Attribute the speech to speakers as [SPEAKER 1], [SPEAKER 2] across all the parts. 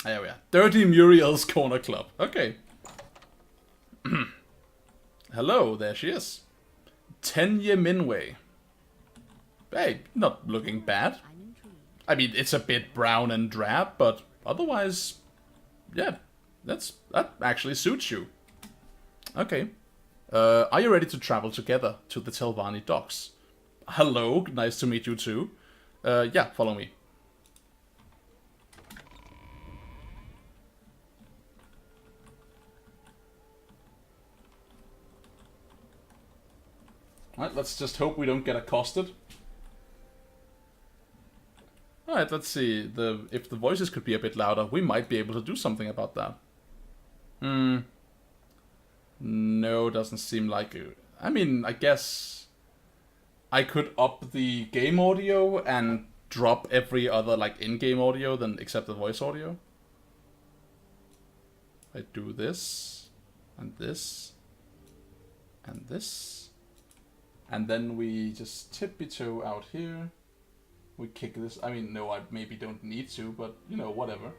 [SPEAKER 1] There we are. Dirty Muriel's Corner Club. Okay. Hello, there she is. 10-year Minway. Hey, not looking bad. I mean, it's a bit brown and drab, but otherwise, yeah, that actually suits you. Okay. Are you ready to travel together to the Telvanni docks? Hello, nice to meet you too. Yeah, follow me. Alright, let's just hope we don't get accosted. Alright, let's see. If the voices could be a bit louder, we might be able to do something about that. No, doesn't seem like it. I mean, I guess I could up the game audio and drop every other, like, in-game audio than except the voice audio. I do this, and this, and this. And then we just tippy-toe out here. We kick this. I mean, no, I maybe don't need to, but, you know, whatever.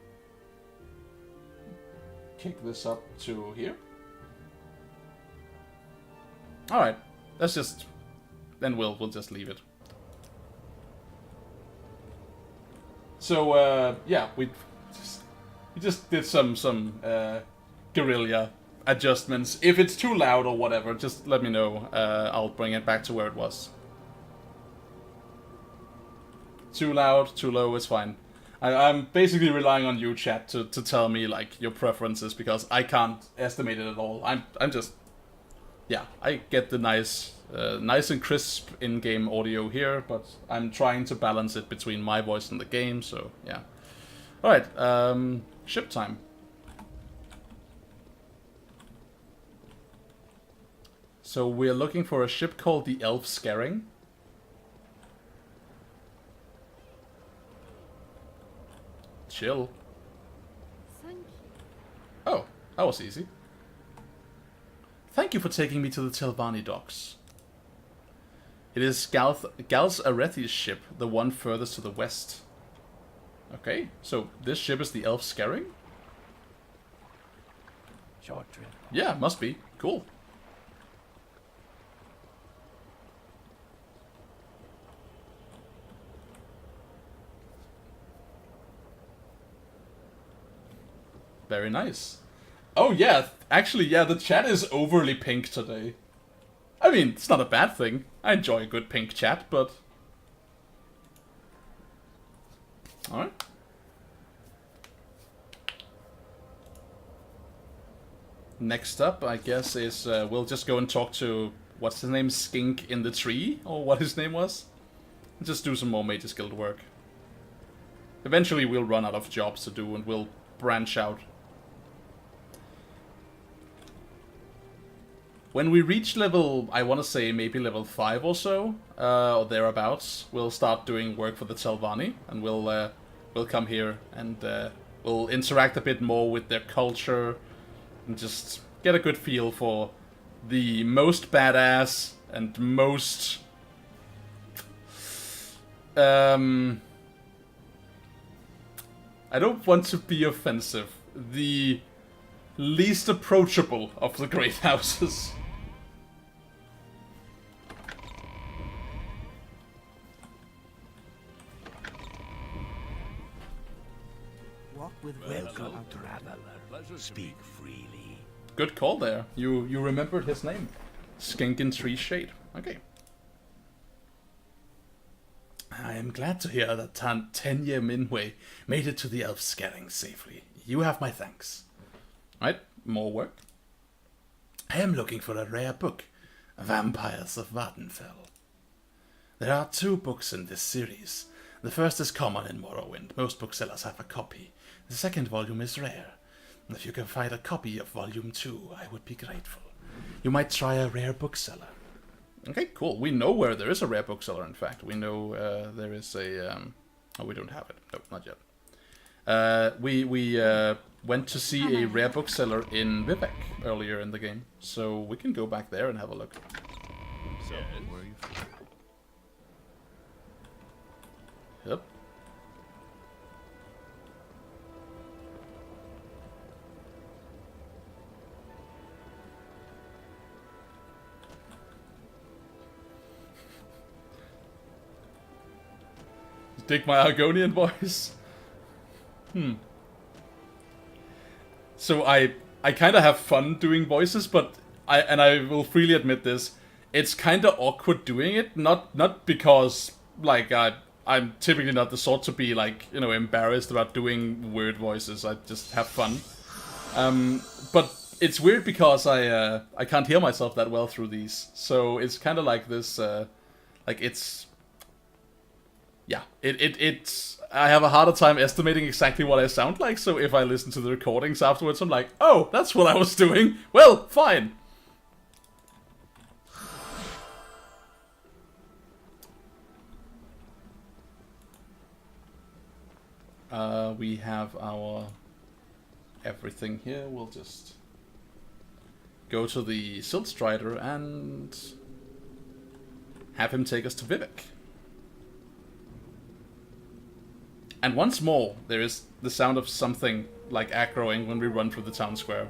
[SPEAKER 1] Kick this up to here. Alright, let's just... Then we'll just leave it. So, yeah, we just did some guerrilla adjustments. If it's too loud or whatever, just let me know. I'll bring it back to where it was. Too loud, too low, it's fine. I'm basically relying on you, chat, to tell me, like, your preferences, because I can't estimate it at all. I'm just... Yeah, I get the nice and crisp in-game audio here, but I'm trying to balance it between my voice and the game, so, yeah. Alright, ship time. So we're looking for a ship called the Elf Scaring. Chill.
[SPEAKER 2] Thank you.
[SPEAKER 1] Oh, that was easy. Thank you for taking me to the Telvanni docks. It is Gals Arethi's ship, the one furthest to the west. Okay, so this ship is the Elf Scaring?
[SPEAKER 3] Short trip.
[SPEAKER 1] Yeah, must be. Cool. Very nice. Oh yeah, actually, yeah, the chat is overly pink today. I mean, it's not a bad thing. I enjoy a good pink chat, but... Alright. Next up, I guess, is we'll just go and talk to... What's his name? Skink in the Tree? Or what his name was? Just do some more Mage's Guild work. Eventually we'll run out of jobs to do and we'll branch out. When we reach level, I want to say maybe level 5 or so, or thereabouts, we'll start doing work for the Telvanni, and we'll come here and we'll interact a bit more with their culture, and just get a good feel for the most badass and most... I don't want to be offensive. The least approachable of the great houses.
[SPEAKER 3] Walk with welcome, traveler. Speak freely.
[SPEAKER 1] Good call there. You remembered his name. Skinkin' Tree Shade. Okay. I am glad to hear that 10-year Minway made it to the Elf Scaring safely. You have my thanks. Right, more work. I am looking for a rare book, Vampires of Vvardenfell. There are 2 books in this series. The first is common in Morrowind. Most booksellers have a copy. The second volume is rare. If you can find a copy of volume 2, I would be grateful. You might try a rare bookseller. Okay, cool. We know where there is a rare bookseller, in fact. We know there is a... Oh, we don't have it. No, not yet. We went to see a rare bookseller in Vivek earlier in the game. So we can go back there and have a look.
[SPEAKER 4] So, where are you from?
[SPEAKER 1] Yep. dig my Argonian voice? So I kind of have fun doing voices, but I will freely admit this, it's kind of awkward doing it. Not because like I'm typically not the sort to be like, you know, embarrassed about doing weird voices. I just have fun. But it's weird because I can't hear myself that well through these, so it's kind of like this. Like it's, yeah, it's. I have a harder time estimating exactly what I sound like. So if I listen to the recordings afterwards, I'm like, oh, that's what I was doing. Well, fine. We have our everything here. We'll just go to the Silt Strider and have him take us to Vivek. And once more, there is the sound of something like aggroing when we run through the town square.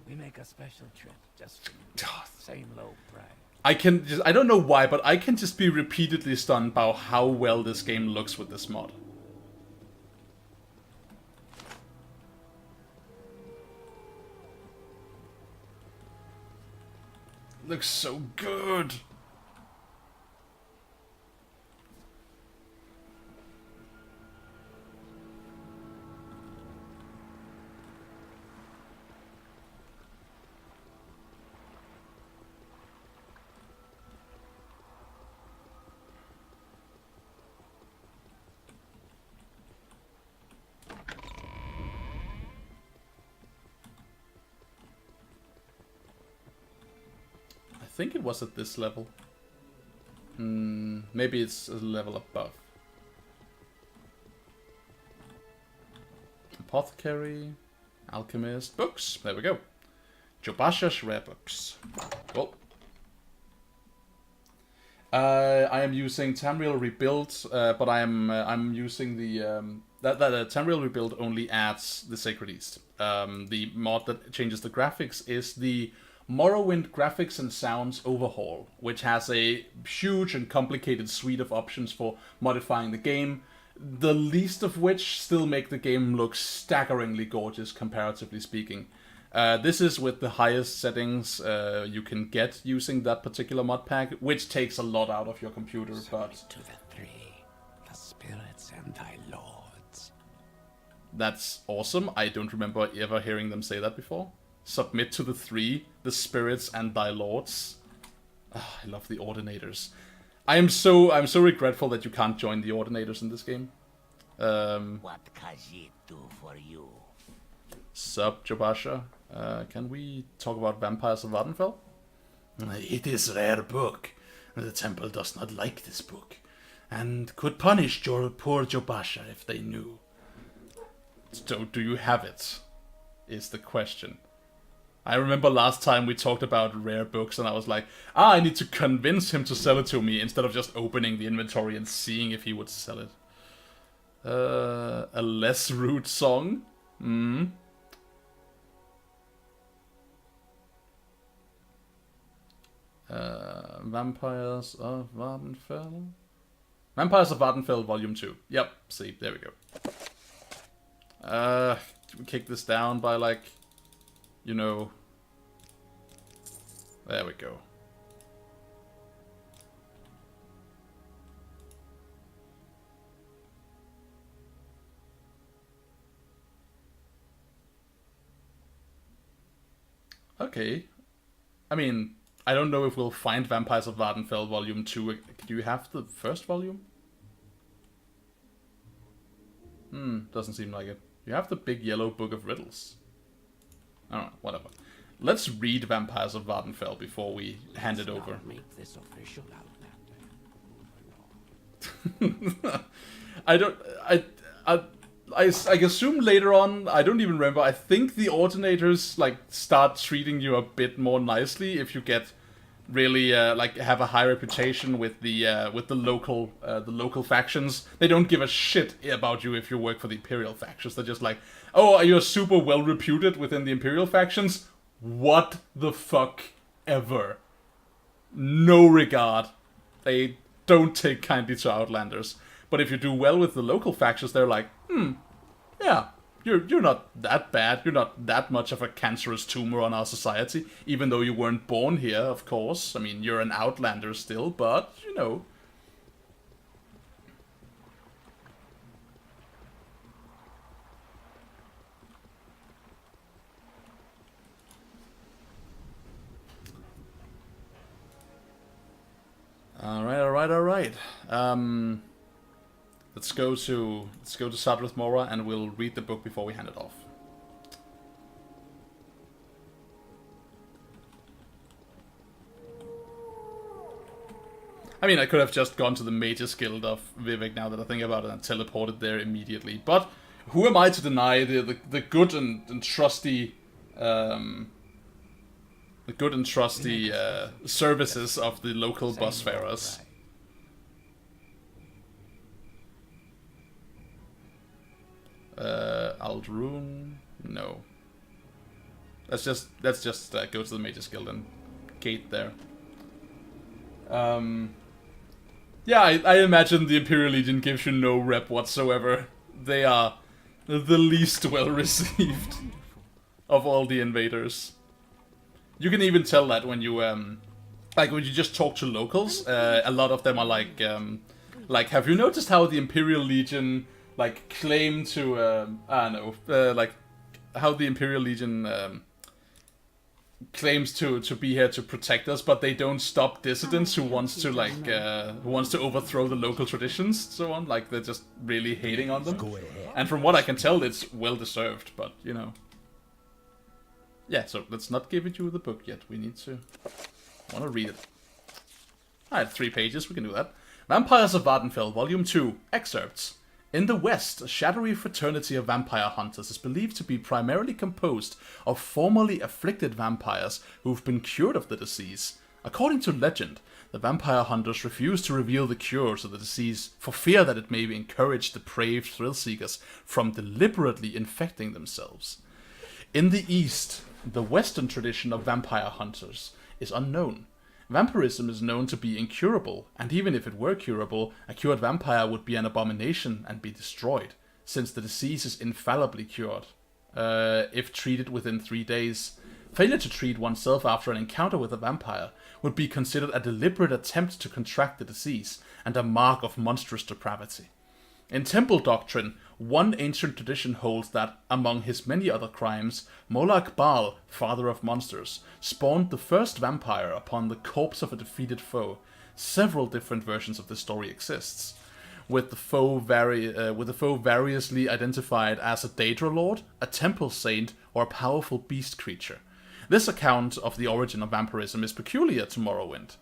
[SPEAKER 3] We make a special trip just for you. Same low price.
[SPEAKER 1] I don't know why, but I can just be repeatedly stunned by how well this game looks with this mod. Looks so good. I think it was at this level. Maybe it's a level above. Apothecary, Alchemist, books. There we go. Jobasha's rare books. Cool. I am using Tamriel Rebuilt, but I'm using the Tamriel Rebuilt only adds the Sacred East. The mod that changes the graphics is the Morrowind graphics and sounds Overhaul, which has a huge and complicated suite of options for modifying the game, the least of which still make the game look staggeringly gorgeous, comparatively speaking. This is with the highest settings you can get using that particular mod pack, which takes a lot out of your computer, but
[SPEAKER 3] To the three, the spirits and thy lords.
[SPEAKER 1] that's awesome. I don't remember ever hearing them say that before. Submit to the three, the spirits and thy lords. Oh, I love the Ordinators. I'm so regretful that you can't join the Ordinators in this game.
[SPEAKER 3] What can it do for you?
[SPEAKER 1] Sup, Jobasha. Can we talk about Vampires of Vvardenfell? It is a rare book. The temple does not like this book, and could punish your poor Jobasha if they knew. So, do you have it? Is the question. I remember last time we talked about rare books and I was like, I need to convince him to sell it to me instead of just opening the inventory and seeing if he would sell it. A less rude song? Vampires of Vvardenfell? Vampires of Vvardenfell Volume 2. Yep, see, there we go. Kick this down by like... You know, there we go. Okay. I mean, I don't know if we'll find Vampires of Vvardenfell Volume 2. Do you have the first volume? Doesn't seem like it. You have the big yellow book of riddles. I don't know, whatever. Let's read Vampires of Vvardenfell before we hand it over.
[SPEAKER 3] Make this official
[SPEAKER 1] I assume later on, I don't even remember, I think the Ordinators, like, start treating you a bit more nicely if you get really, like, have a high reputation with the local factions. They don't give a shit about you if you work for the Imperial factions. They're just like, oh, you're super well reputed within the Imperial factions? What the fuck ever? no regard. They don't take kindly to Outlanders. But if you do well with the local factions, they're like, yeah, you're not that bad. You're not that much of a cancerous tumor on our society, even though you weren't born here, of course. I mean, you're an Outlander still, but, you know. Alright. Let's go to Sadrith Mora and we'll read the book before we hand it off. I mean, I could have just gone to the Mages Guild of Vivek now that I think about it and teleported there immediately. But who am I to deny the good and trusty services of the local busfarers? Aldrune? No. Let's just go to the Mages Guild and gate there. Yeah, I imagine the Imperial Legion gives you no rep whatsoever. They are the least well received of all the invaders. You can even tell that when you like when you just talk to locals. A lot of them are like, have you noticed how the Imperial Legion claim to like how the Imperial Legion claims to be here to protect us, but they don't stop dissidents who wants to overthrow the local traditions, so on. Like, they're just really hating on them. And from what I can tell, it's well deserved. But you know, yeah. So let's not give you the book yet. We need to. I want to read it. Alright, 3 pages. We can do that. Vampires of Vvardenfell, Volume 2, excerpts. In the West, a shadowy fraternity of vampire hunters is believed to be primarily composed of formerly afflicted vampires who've been cured of the disease. According to legend, the vampire hunters refuse to reveal the cure to the disease for fear that it may encourage depraved thrill-seekers from deliberately infecting themselves. In the East, the Western tradition of vampire hunters is unknown. Vampirism is known to be incurable, and even if it were curable, a cured vampire would be an abomination and be destroyed, since the disease is infallibly cured, if treated within 3 days. Failure to treat oneself after an encounter with a vampire would be considered a deliberate attempt to contract the disease, and a mark of monstrous depravity. In temple doctrine, one ancient tradition holds that, among his many other crimes, Molag Bal, father of monsters, spawned the first vampire upon the corpse of a defeated foe. Several different versions of this story exists, with the foe variously identified as a Daedra Lord, a temple saint, or a powerful beast creature. This account of the origin of vampirism is peculiar to Morrowind,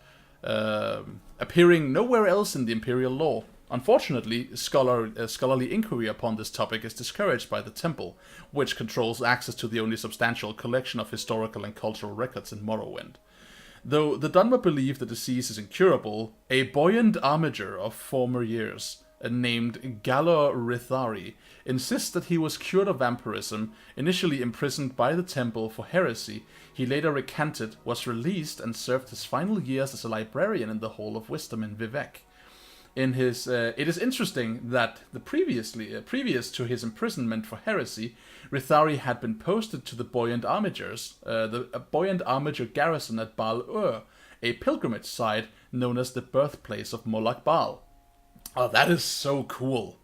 [SPEAKER 1] appearing nowhere else in the Imperial lore. Unfortunately, scholarly inquiry upon this topic is discouraged by the Temple, which controls access to the only substantial collection of historical and cultural records in Morrowind. Though the Dunmer believe the disease is incurable, a buoyant armiger of former years, named Galor Rithari, insists that he was cured of vampirism. Initially imprisoned by the Temple for heresy, he later recanted, was released, and served his final years as a librarian in the Hall of Wisdom in Vivek. In his, it is interesting that previous to his imprisonment for heresy, Rithari had been posted to the Buoyant Armigers, the Buoyant Armiger garrison at Bal-Ur, a pilgrimage site known as the birthplace of Molag Bal. Oh, that is so cool.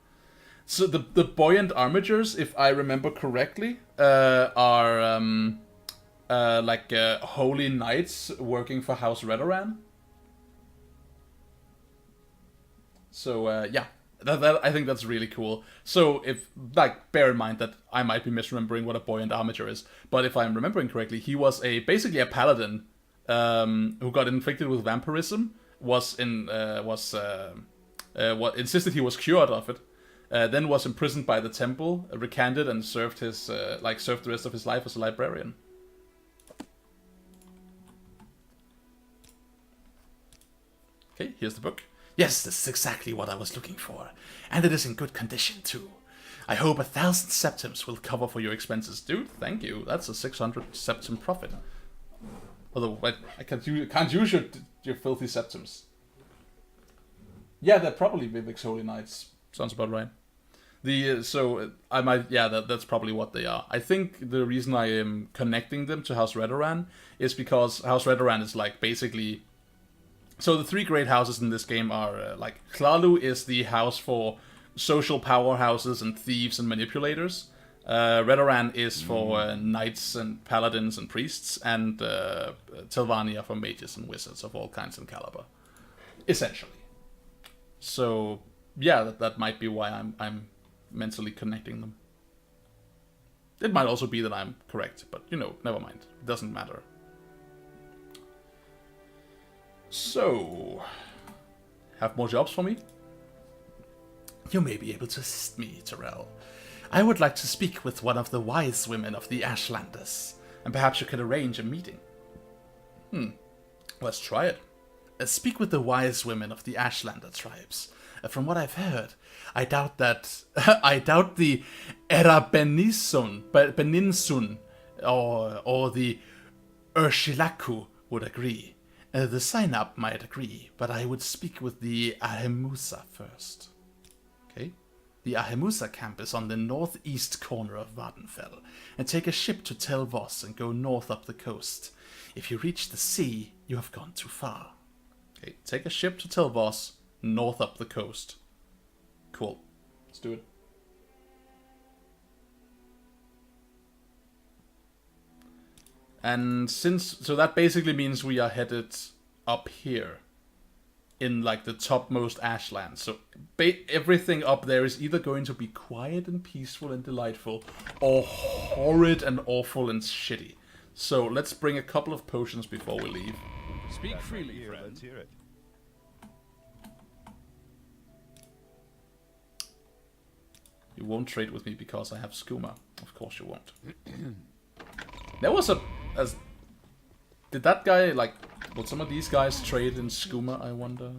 [SPEAKER 1] So the Buoyant Armigers, if I remember correctly, are holy knights working for House Redoran. So, yeah, I think that's really cool. So, bear in mind that I might be misremembering what a Buoyant Armiger is, but if I'm remembering correctly, he was basically a paladin, who got infected with vampirism, insisted he was cured of it, then was imprisoned by the Temple, recanted, and served the rest of his life as a librarian. Okay, here's the book. Yes, this is exactly what I was looking for. And it is in good condition, too. I hope 1,000 septims will cover for your expenses. Dude, thank you. That's a 600 septim profit. Although, I can't use your Your filthy septums. Yeah, they're probably Vivek's Holy Knights. Sounds about right. I might, yeah, that's probably what they are. I think the reason I am connecting them to House Redoran is because House Redoran is like basically. So the three great houses in this game are like Hlalu is the house for social powerhouses and thieves and manipulators. Redoran is for knights and paladins and priests, and Telvanni for mages and wizards of all kinds and caliber, essentially. So yeah, that might be why I'm mentally connecting them. It might also be that I'm correct, but never mind. It doesn't matter. So, have more jobs for me? You may be able to assist me, Tamriel. I would like to speak with one of the wise women of the Ashlanders, and perhaps you could arrange a meeting. Let's try it. Speak with the wise women of the Ashlander tribes. From what I've heard, I doubt the Beninsun or the Urshilaku would agree. The sign-up might agree, but I would speak with the Ahemusa first. Okay? The Ahemusa camp is on the northeast corner of Vvardenfell, and take a ship to Tel Voss and go north up the coast. If you reach the sea, you have gone too far. Okay, take a ship to Tel Voss, north up the coast. Cool. Let's do it. And so that basically means we are headed up here in like the topmost ashland. So everything up there is either going to be quiet and peaceful and delightful, or horrid and awful and shitty. So let's bring a couple of potions before we leave.
[SPEAKER 3] Speak freely, friend.
[SPEAKER 4] Let's hear it.
[SPEAKER 1] You won't trade with me because I have skooma. Of course you won't. There was did that guy, like, would some of these guys trade in skooma, I wonder?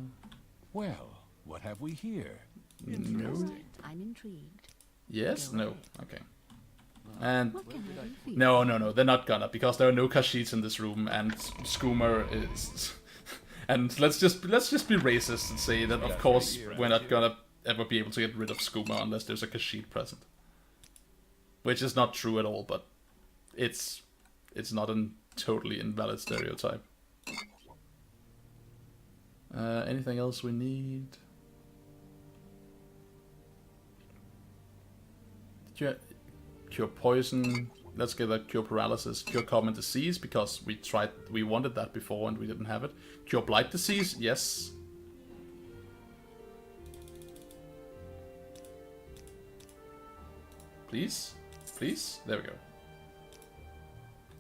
[SPEAKER 3] Well, what have we here?
[SPEAKER 1] No.
[SPEAKER 2] I'm intrigued.
[SPEAKER 1] Yes? No. Okay. And
[SPEAKER 2] What can I do for you?
[SPEAKER 1] no, they're not gonna, because there are no Kashyyyts in this room, and skooma is... And let's just be racist and say that, of course, we're not gonna ever be able to get rid of skooma unless there's a Kashyyyt present. Which is not true at all, but it's not a totally invalid stereotype. Anything else we need? Cure poison. Let's get a cure paralysis. Cure common disease, because we wanted that before and we didn't have it. Cure blight disease, yes. Please? Please? There we go.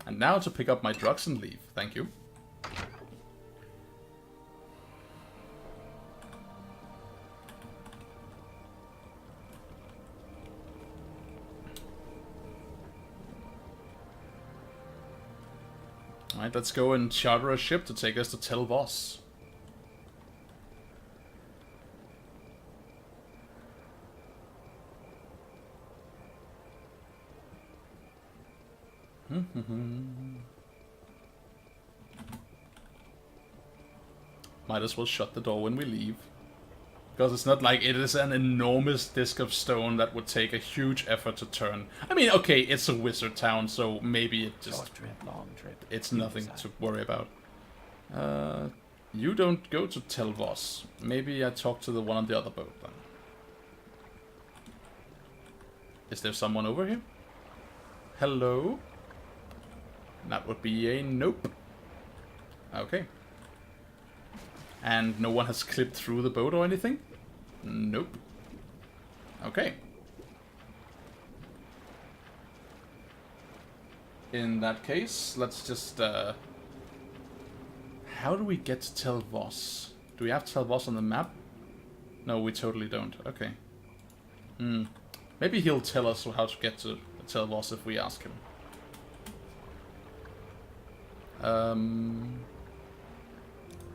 [SPEAKER 1] And now to pick up my drugs and leave. Thank you. Alright, let's go and charter a ship to take us to Tel Voss. Might as well shut the door when we leave. Because it's not like it is an enormous disc of stone that would take a huge effort to turn. I mean, okay, it's a wizard town, so maybe it just...
[SPEAKER 3] Short trip, long trip.
[SPEAKER 1] It's nothing to worry about. You don't go to Tel Voss. Maybe I talk to the one on the other boat then. Is there someone over here? Hello? That would be a nope. Okay. And no one has clipped through the boat or anything? Nope. Okay. In that case, let's just... How do we get to Tel Voss? Do we have Tel Voss on the map? No, we totally don't. Okay. Maybe he'll tell us how to get to Tel Voss if we ask him.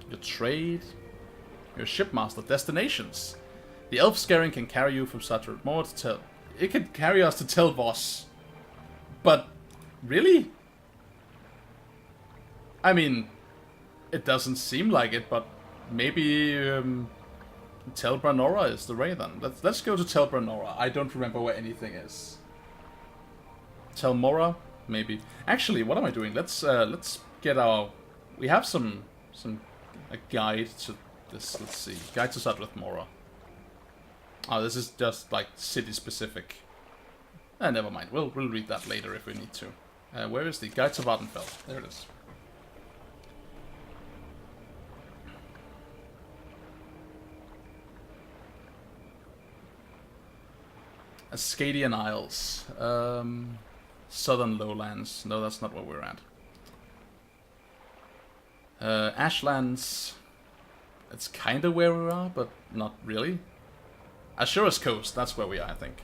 [SPEAKER 1] Your trade, your shipmaster, destinations. The elf scaring can carry you from Saturated Moor to Tel. It can carry us to Tel Voss, but really? I mean, It doesn't seem like it, but maybe Tel Branora is the way then. Let's go to Tel Branora. I don't remember where anything is. Tel Mora, maybe. Actually, what am I doing? Let's get our. We have a guide to this. Let's see, guide to Sadrith Mora. Oh, this is just like city specific. Never mind. We'll read that later if we need to. Where is the guide to Vvardenfell? There it is. Ascadian Isles. Southern Lowlands. No, that's not where we're at. Ashlands. It's kind of where we are, but not really. Ashura's Coast. That's where we are, I think.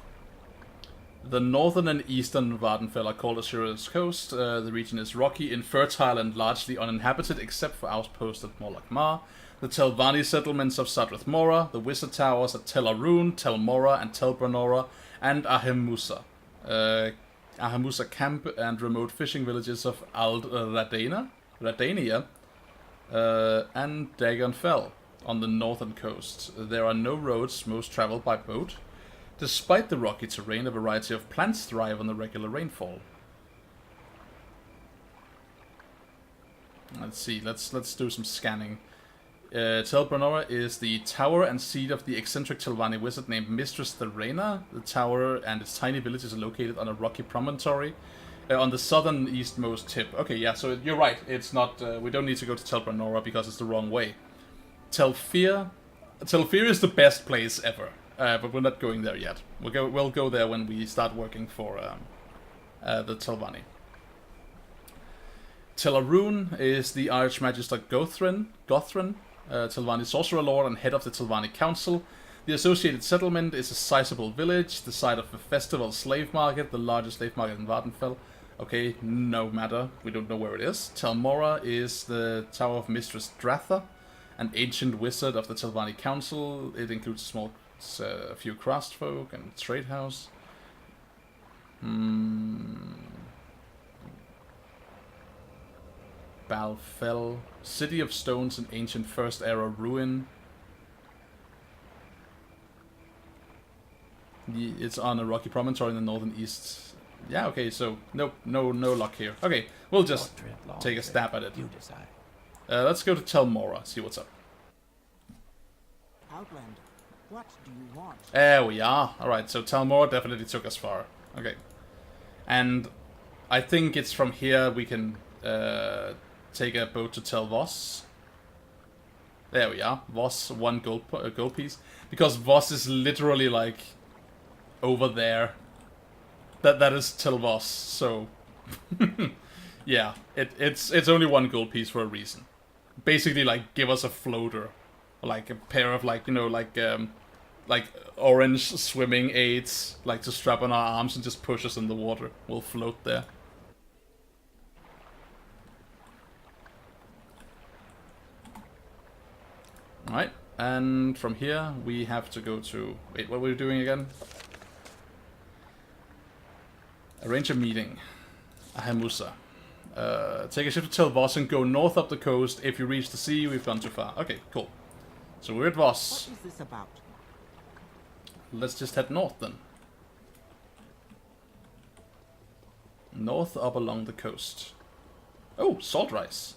[SPEAKER 1] The northern and eastern Vvardenfell are called Ashura's Coast. The region is rocky, infertile, and largely uninhabited, except for outposts at Morlock Mar. The Telvanni settlements of Sadrith Mora, the Wizard Towers at Tel Arun, Tel Mora, and Tel Branora, and Ahemusa. Ahemusa Camp and remote fishing villages of Ald Radania, and Dagonfell on the northern coast. There are no roads, most travel by boat. Despite the rocky terrain, a variety of plants thrive on the regular rainfall. Let's see, let's do some scanning. Tel Branora is the tower and seat of the eccentric Telvanni wizard named Mistress Therena. The tower and its tiny villages are located on a rocky promontory on the southern eastmost tip. Okay, yeah, so you're right. It's not. We don't need to go to Tel Branora because it's the wrong way. Telfir is the best place ever, but we're not going there yet. We'll go there when we start working for the Telvanni. Tel Arun is the Archmagister Gothrin, Telvanni Sorcerer Lord and head of the Telvanni Council. The associated settlement is a sizable village, the site of a festival slave market, the largest slave market in Vvardenfell. Okay, no matter, we don't know where it is. Tel Mora is the tower of Mistress Dratha, an ancient wizard of the Telvanni Council. It includes a few craftsfolk and a trade house. Balfell, City of Stones, an ancient First Era ruin. It's on a rocky promontory in the northern east. Yeah, okay, so no luck here. Okay, we'll just take a stab at it.
[SPEAKER 3] You decide.
[SPEAKER 1] Let's go to Tel Mora, see what's up.
[SPEAKER 5] Outlander, what do you want?
[SPEAKER 1] There we are. Alright, so Tel Mora definitely took us far. Okay. And I think it's from here we can take a boat to Tel Voss. There we are. Voss, one gold piece. Because Voss is literally like over there. That is Tel Voss, so yeah, it's only one gold piece for a reason. Basically, like, give us a floater, like a pair of like orange swimming aids, like to strap on our arms and just push us in the water. We'll float there. Alright, and from here we have to go to... Wait, what were we doing again? Arrange a meeting. Ahemusa. Take a ship to Tel Voss and go north up the coast. If you reach the sea, we've gone too far. Okay, cool. So we're at Voss.
[SPEAKER 5] What is this about?
[SPEAKER 1] Let's just head north then. North up along the coast. Oh, salt rice.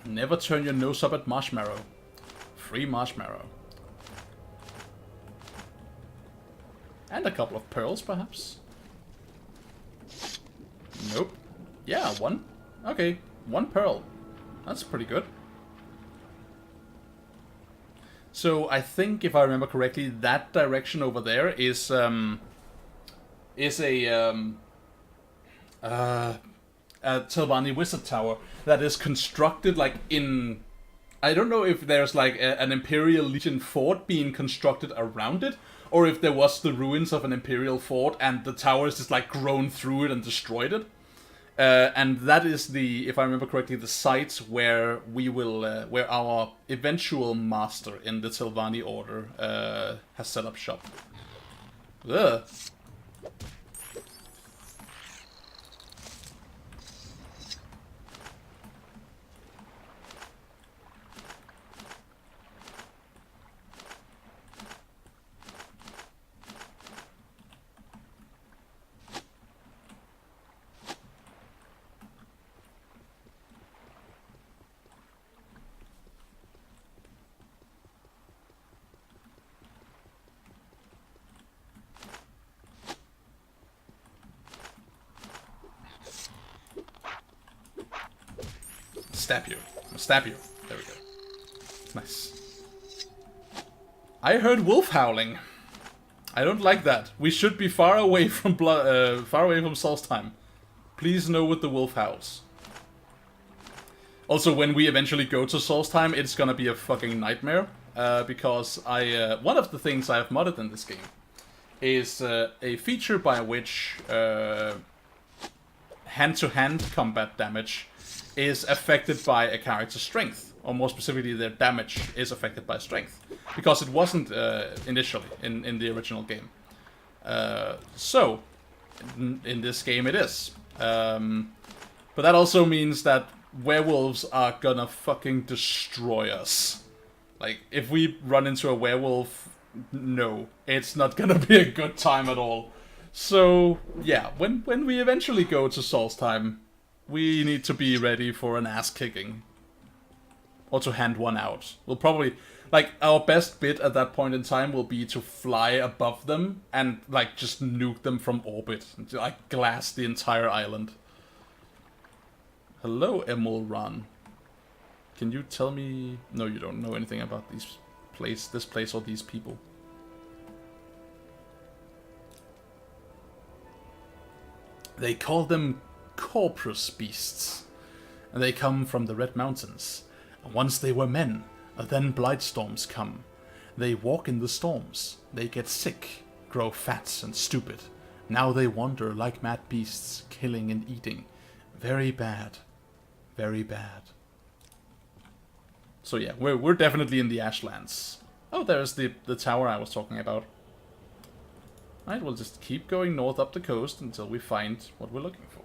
[SPEAKER 1] Never turn your nose up at marshmallow. Free marshmallow. And a couple of pearls, perhaps? Nope. Yeah, one. Okay, one pearl. That's pretty good. So I think, if I remember correctly, that direction over there is a Telvanni Wizard Tower that is constructed like in... I don't know if there's like an Imperial Legion fort being constructed around it, or if there was the ruins of an Imperial fort and the tower is just like grown through it and destroyed it. And that is the, if I remember correctly, the site where we will, where our eventual master in the Tilvani order has set up shop. Ugh. Stab you. Stab you. There we go. Nice. I heard wolf howling. I don't like that. We should be far away from far away from Solstheim. Please know with the wolf howls. Also, when we eventually go to Solstheim, it's gonna be a fucking nightmare. Because one of the things I have modded in this game is a feature by which hand-to-hand combat damage is affected by a character's strength, or more specifically, their damage is affected by strength, because it wasn't initially in the original game. So, in this game it is. But that also means that werewolves are gonna fucking destroy us. Like, if we run into a werewolf, no, it's not gonna be a good time at all. So, yeah, when we eventually go to Solstheim, we need to be ready for an ass-kicking. Or to hand one out. We'll probably... Like, our best bit at that point in time will be to fly above them and, like, just nuke them from orbit. And, like, glass the entire island. Hello, Emil-Ran. Can you tell me... No, you don't know anything about this place or these people. They call them Corprus beasts, and they come from the Red Mountains. Once they were men, then blightstorms come. They walk in the storms, they get sick, grow fat and stupid. Now they wander like mad beasts, killing and eating. Very bad. Very bad. So yeah, we're definitely in the Ashlands. Oh, there's the tower I was talking about. Alright, we'll just keep going north up the coast until we find what we're looking for.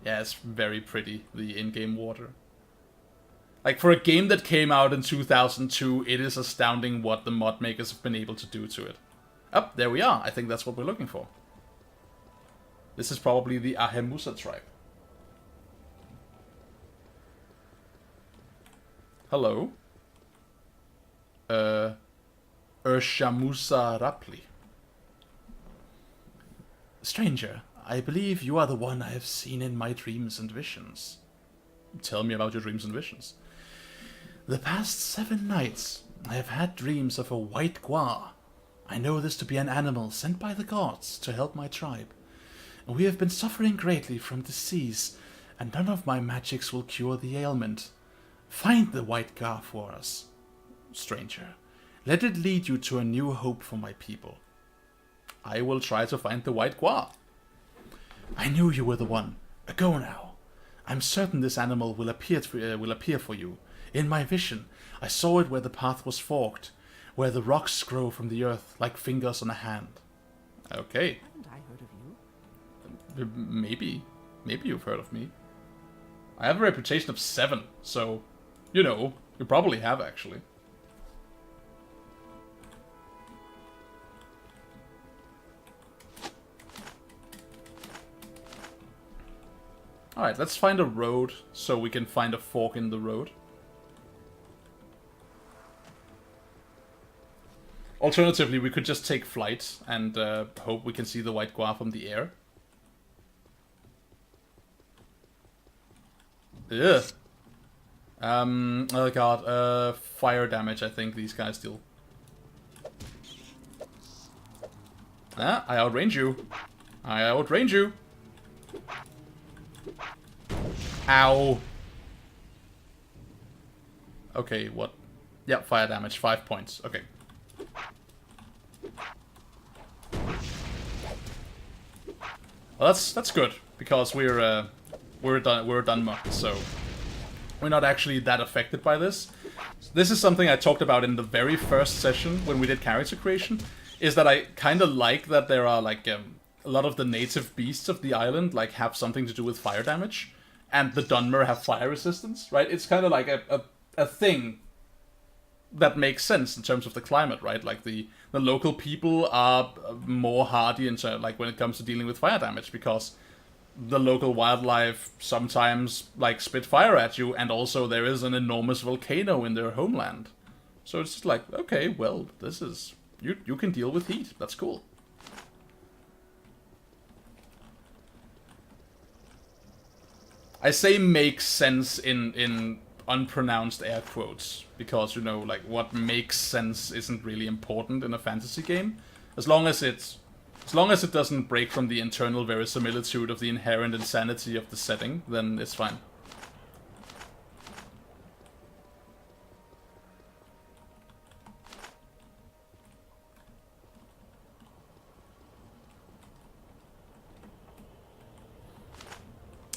[SPEAKER 1] Yeah, it's very pretty, the in-game water. Like, for a game that came out in 2002, it is astounding what the mod makers have been able to do to it. Oh, there we are. I think that's what we're looking for. This is probably the Ahemusa tribe. Hello. Urshamusa Rapli. Stranger, I believe you are the one I have seen in my dreams and visions. Tell me about your dreams and visions. The past 7 nights, I have had dreams of a white gua. I know this to be an animal sent by the gods to help my tribe. We have been suffering greatly from disease, and none of my magics will cure the ailment. Find the white gua for us, stranger. Let it lead you to a new hope for my people. I will try to find the white gua. I knew you were the one. Go now. I'm certain this animal will appear for you. In my vision, I saw it where the path was forked, where the rocks grow from the earth like fingers on a hand. Okay.
[SPEAKER 5] Haven't I heard of you?
[SPEAKER 1] Maybe you've heard of me. I have a reputation of 7, so, you know, you probably have actually. Alright, let's find a road so we can find a fork in the road. Alternatively, we could just take flight and hope we can see the white gua from the air. Ugh. Oh god, fire damage I think these guys deal. Ah, I outrange you. I outrange you. Ow. Okay, what? Yeah, fire damage, 5 points. Okay. Well, that's good because we're Dunmer, so we're not actually that affected by this. This is something I talked about in the very first session when we did character creation. Is that I kind of like that there are like a lot of the native beasts of the island like have something to do with fire damage, and the Dunmer have fire resistance, right? It's kind of like a thing that makes sense in terms of the climate, right? Like the local people are more hardy in terms, like when it comes to dealing with fire damage, because the local wildlife sometimes like spit fire at you, and also there is an enormous volcano in their homeland. So it's just like, okay, well, this is you can deal with heat. That's cool. I say makes sense in unpronounced air quotes, because, you know, like, what makes sense isn't really important in a fantasy game. As long as it doesn't break from the internal verisimilitude of the inherent insanity of the setting, then it's fine.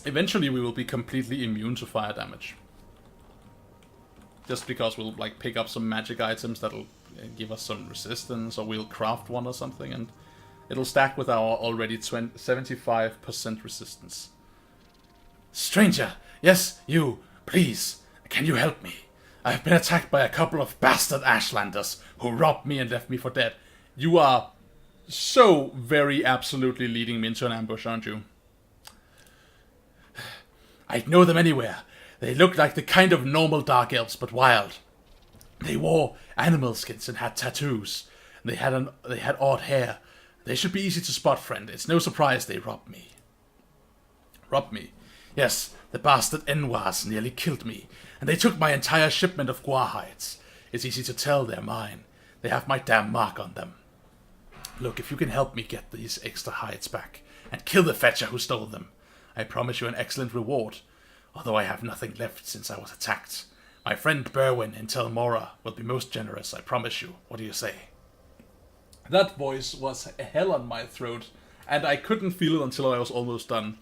[SPEAKER 1] Eventually we will be completely immune to fire damage. Just because we'll like pick up some magic items that'll give us some resistance, or we'll craft one or something, and it'll stack with our already 75% resistance. Stranger! Yes, you! Please! Can you help me? I've been attacked by a couple of bastard Ashlanders who robbed me and left me for dead. You are so very absolutely leading me into an ambush, aren't you? I'd know them anywhere. They looked like the kind of normal dark elves, but wild. They wore animal skins and had tattoos. They had odd hair. They should be easy to spot, friend. It's no surprise they robbed me. Robbed me? Yes, the bastard Enwas nearly killed me, and they took my entire shipment of guar hides. It's easy to tell they're mine. They have my damn mark on them. Look, if you can help me get these extra hides back, and kill the fetcher who stole them, I promise you an excellent reward, although I have nothing left since I was attacked. My friend Berwyn in Tel Mora will be most generous, I promise you. What do you say? That voice was hell on my throat, and I couldn't feel it until I was almost done.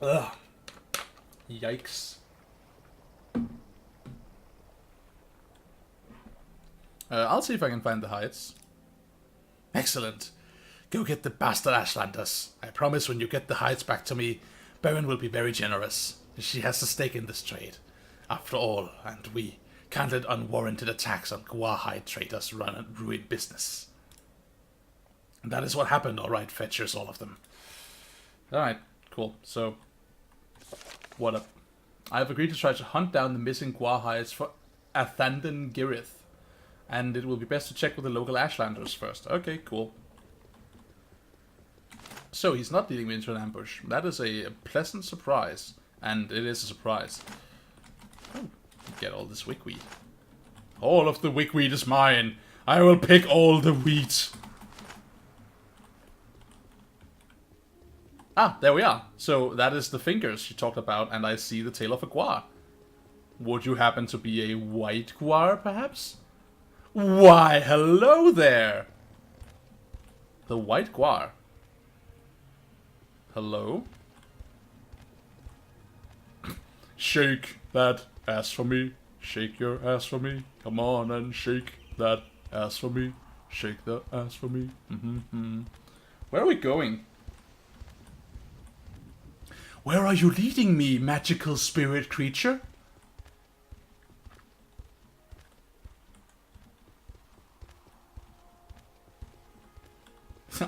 [SPEAKER 1] Ugh. Yikes. I'll see if I can find the hides. Excellent. Go get the bastard Ashlanders. I promise when you get the hides back to me, Berwyn will be very generous. She has a stake in this trade. After all, and we can't let unwarranted attacks on guar hide traders run and ruin business. And that is what happened, alright, fetchers, all of them. Alright, cool. So, what up? I have agreed to try to hunt down the missing guar hides for Athandan Girith. And it will be best to check with the local Ashlanders first. Okay, cool. So, he's not leading me into an ambush. That is a pleasant surprise. And it is a surprise. Oh, get all this wickweed. All of the wickweed is mine. I will pick all the wheat. Ah, there we are. So, that is the fingers she talked about, and I see the tail of a guar. Would you happen to be a white guar, perhaps? Why, hello there! The white guar. Hello? Shake that ass for me. Shake your ass for me. Come on and shake that ass for me. Shake that ass for me. Where are we going? Where are you leading me, magical spirit creature?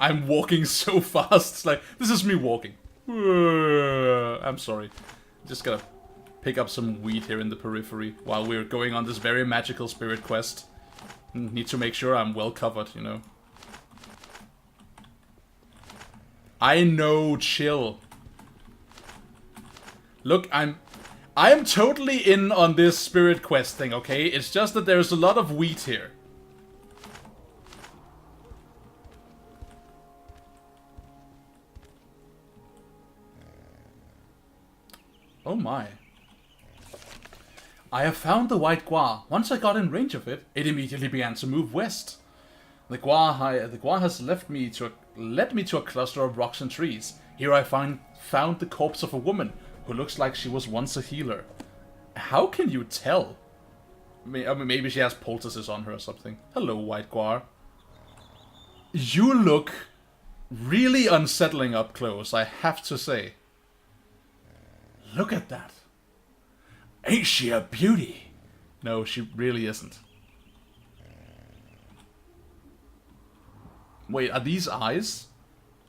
[SPEAKER 1] I'm walking so fast. It's like, this is me walking. I'm sorry. Just gotta pick up some weed here in the periphery while we're going on this very magical spirit quest. Need to make sure I'm well covered, you know. I know, chill. Look, I am totally in on this spirit quest thing, okay? It's just that there's a lot of wheat here. Oh my. I have found the white guar. Once I got in range of it, it immediately began to move west. The Gwar has led me to a cluster of rocks and trees. Here I found the corpse of a woman who looks like she was once a healer. How can you tell? I mean, maybe she has poultices on her or something. Hello, White Gwar. You look really unsettling up close, I have to say. Look at that. Ain't she a beauty? No, she really isn't. Wait, are these eyes?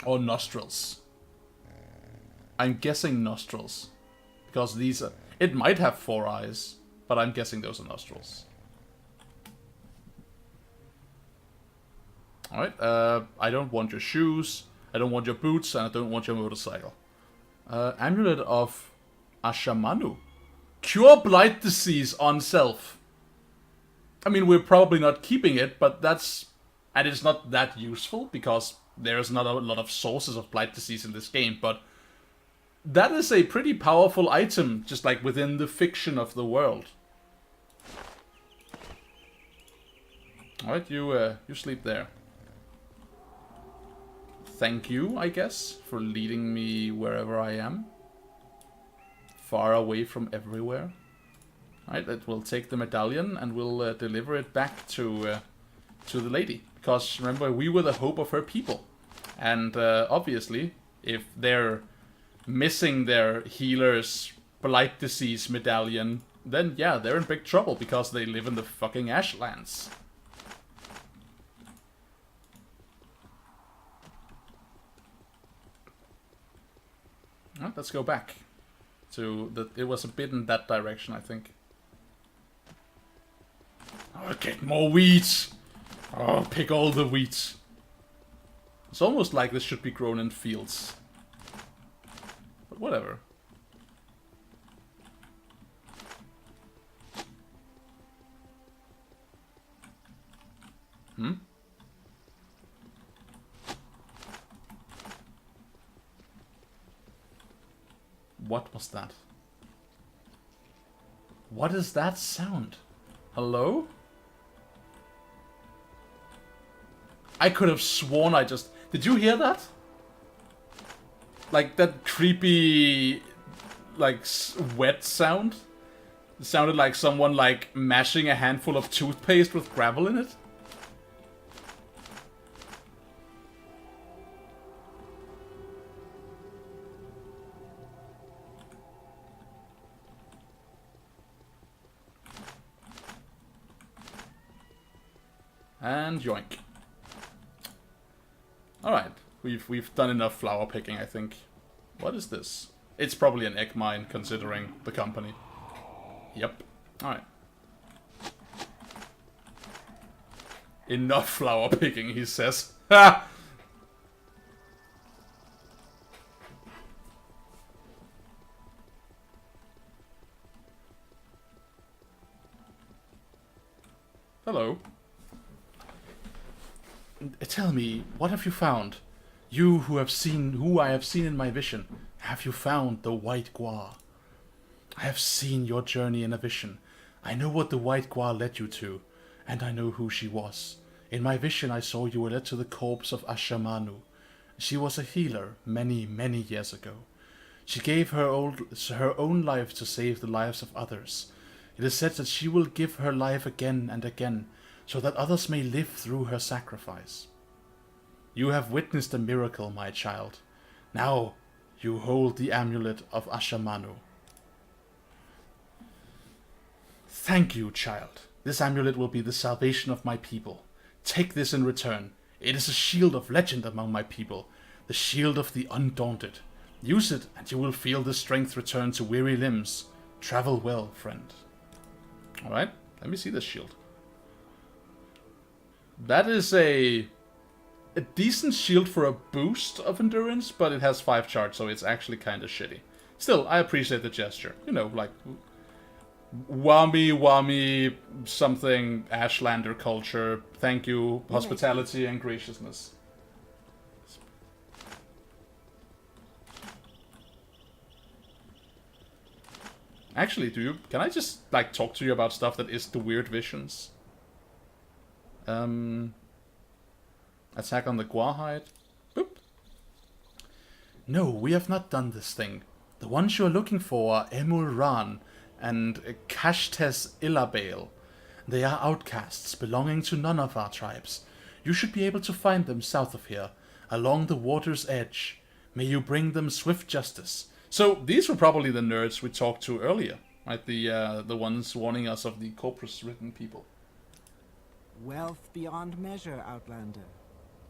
[SPEAKER 1] Or nostrils? I'm guessing nostrils. Because these are... It might have 4 eyes, but I'm guessing those are nostrils. Alright, I don't want your shoes, I don't want your boots, and I don't want your motorcycle. Amulet of Ashamanu. Cure blight disease on self. I mean, we're probably not keeping it, but that's... And it's not that useful, because there's not a lot of sources of blight disease in this game, but... That is a pretty powerful item, just like within the fiction of the world. Alright, you sleep there. Thank you, I guess, for leading me wherever I am. Far away from everywhere. Alright, that will take the medallion and we'll deliver it back to the lady. Because, remember, we were the hope of her people. And, obviously, if they're missing their healer's blight disease medallion, then, yeah, they're in big trouble because they live in the fucking Ashlands. Alright, let's go back to the... It was a bit in that direction, I think. Oh, get more wheat! Oh, pick all the wheat. It's almost like this should be grown in fields. But whatever. Hmm? What was that? What is that sound? Hello? I could have sworn I just... Did you hear that? Like that creepy... like wet sound? It sounded like someone like mashing a handful of toothpaste with gravel in it. And yoink. Alright, we've done enough flower picking, I think. What is this? It's probably an egg mine, considering the company. Yep. Alright. Enough flower picking, he says. Ha! Hello. Tell me, what have you found? You who I have seen in my vision, have you found the White Gwar? I have seen your journey in a vision. I know what the White Gwar led you to, and I know who she was. In my vision I saw you were led to the corpse of Ashamanu. She was a healer many, many years ago. She gave her own life to save the lives of others. It is said that she will give her life again and again, so that others may live through her sacrifice. You have witnessed a miracle, my child. Now you hold the amulet of Ashamanu. Thank you, child. This amulet will be the salvation of my people. Take this in return. It is a shield of legend among my people, the shield of the undaunted. Use it, and you will feel the strength return to weary limbs. Travel well, friend. Alright, let me see this shield. That is a decent shield for a boost of endurance, but it has 5 charge, so it's actually kind of shitty. Still, I appreciate the gesture. You know, like... Wami, something, Ashlander culture. Thank you, hospitality and graciousness. Actually, can I just, like, talk to you about stuff that is the weird visions? Attack on the Guarhide. Boop. No, we have not done this thing. The ones you are looking for are Emul Ran and Kashtes Illabale. They are outcasts belonging to none of our tribes. You should be able to find them south of here, along the water's edge. May you bring them swift justice. So these were probably the nerds we talked to earlier, right? The ones warning us of the Corpus-ridden people.
[SPEAKER 5] Wealth beyond measure, Outlander.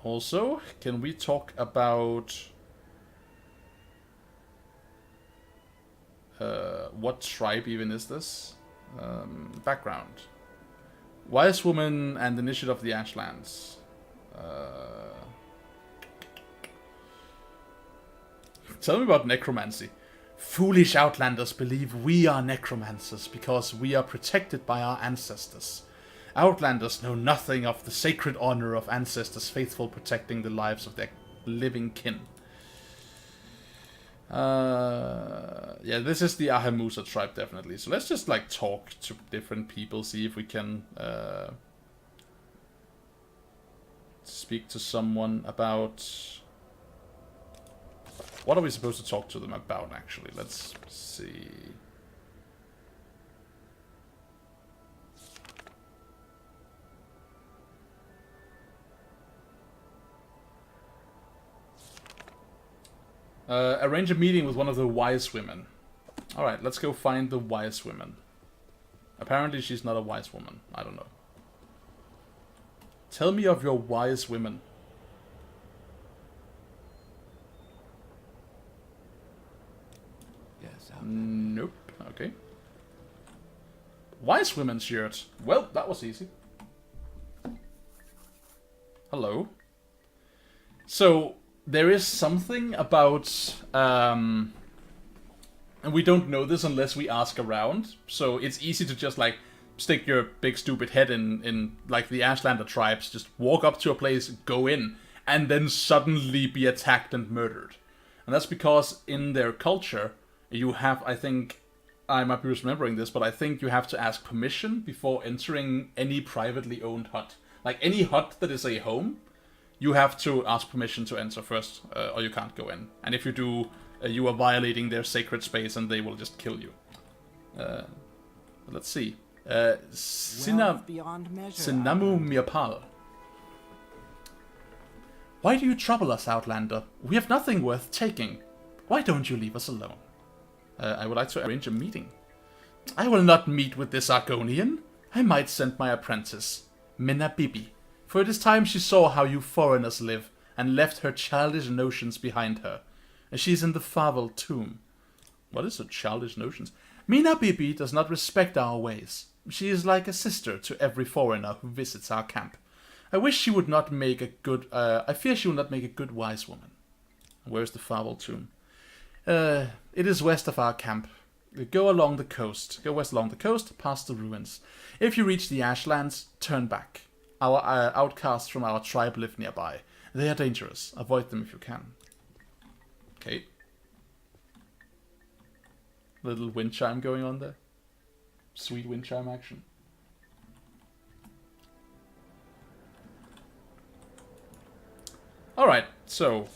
[SPEAKER 1] Also, can we talk about what tribe even is this? Background. Wise woman and initiate of the Ashlands. Tell me about necromancy. Foolish outlanders believe we are necromancers because we are protected by our ancestors. Outlanders know nothing of the sacred honor of ancestors faithful protecting the lives of their living kin. Yeah, this is the Ahemusa tribe, definitely. So let's just, like, talk to different people, see if we can speak to someone about... What are we supposed to talk to them about, actually? Let's see... arrange a meeting with one of the wise women. Alright, let's go find the wise women. Apparently she's not a wise woman. I don't know. Tell me of your wise women.
[SPEAKER 3] Yes,
[SPEAKER 1] Nope. Okay. Wise women shirt. Well, that was easy. Hello. So... there is something about, and we don't know this unless we ask around, so it's easy to just, like, stick your big stupid head in like, the Ashlander tribes, just walk up to a place, go in, and then suddenly be attacked and murdered. And that's because in their culture, you have, I think, I might be misremembering this, but I think you have to ask permission before entering any privately owned hut. Like, any hut that is a home, you have to ask permission to enter first, or you can't go in. And if you do, you are violating their sacred space and they will just kill you. Let's see. Sinamu Mirpal. Why do you trouble us, Outlander? We have nothing worth taking. Why don't you leave us alone? I would like to arrange a meeting. I will not meet with this Argonian. I might send my apprentice, Minabibi. For it is time she saw how you foreigners live, and left her childish notions behind her. And she is in the Farvel tomb. What is her childish notions? Mina Bibi does not respect our ways. She is like a sister to every foreigner who visits our camp. I wish she would not make a good... I fear she will not make a good wise woman. Where's the Farvel tomb? It is west of our camp. Go along the coast. Go west along the coast, past the ruins. If you reach the Ashlands, turn back. Our outcasts from our tribe live nearby. They are dangerous. Avoid them if you can. Okay. Little wind chime going on there. Sweet wind chime action. Alright, so...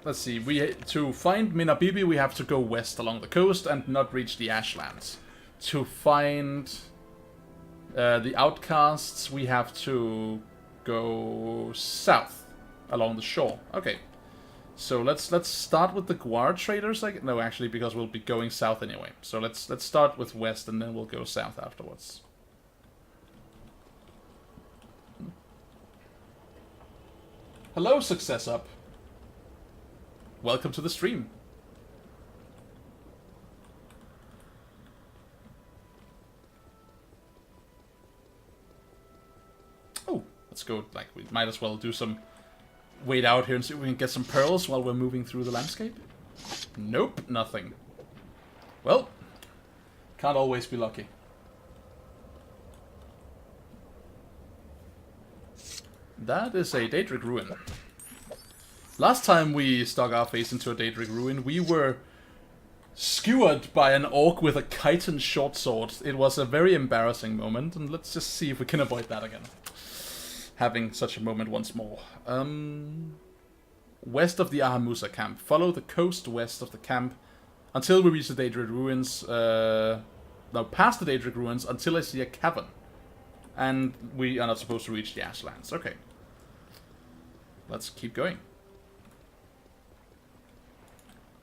[SPEAKER 1] let's see. To find Minabibi, we have to go west along the coast and not reach the Ashlands. To find... the outcasts, we have to go south along the shore. Okay, so let's start with the Guard traders. No, actually, because we'll be going south anyway. So let's start with west and then we'll go south afterwards. Hello, Success Up. Welcome to the stream. Let's go, like, we might as well do some... wait out here and see if we can get some pearls while we're moving through the landscape. Nope, nothing. Well, can't always be lucky. That is a Daedric ruin. Last time we stuck our face into a Daedric ruin, we were skewered by an orc with a chitin short sword. It was a very embarrassing moment, and let's just see if we can avoid that again. having such a moment once more. West of the Ahamusa camp. Follow the coast west of the camp until we reach the Daedric ruins. No, past the Daedric ruins until I see a cavern. And we are not supposed to reach the Ashlands. Okay. Let's keep going.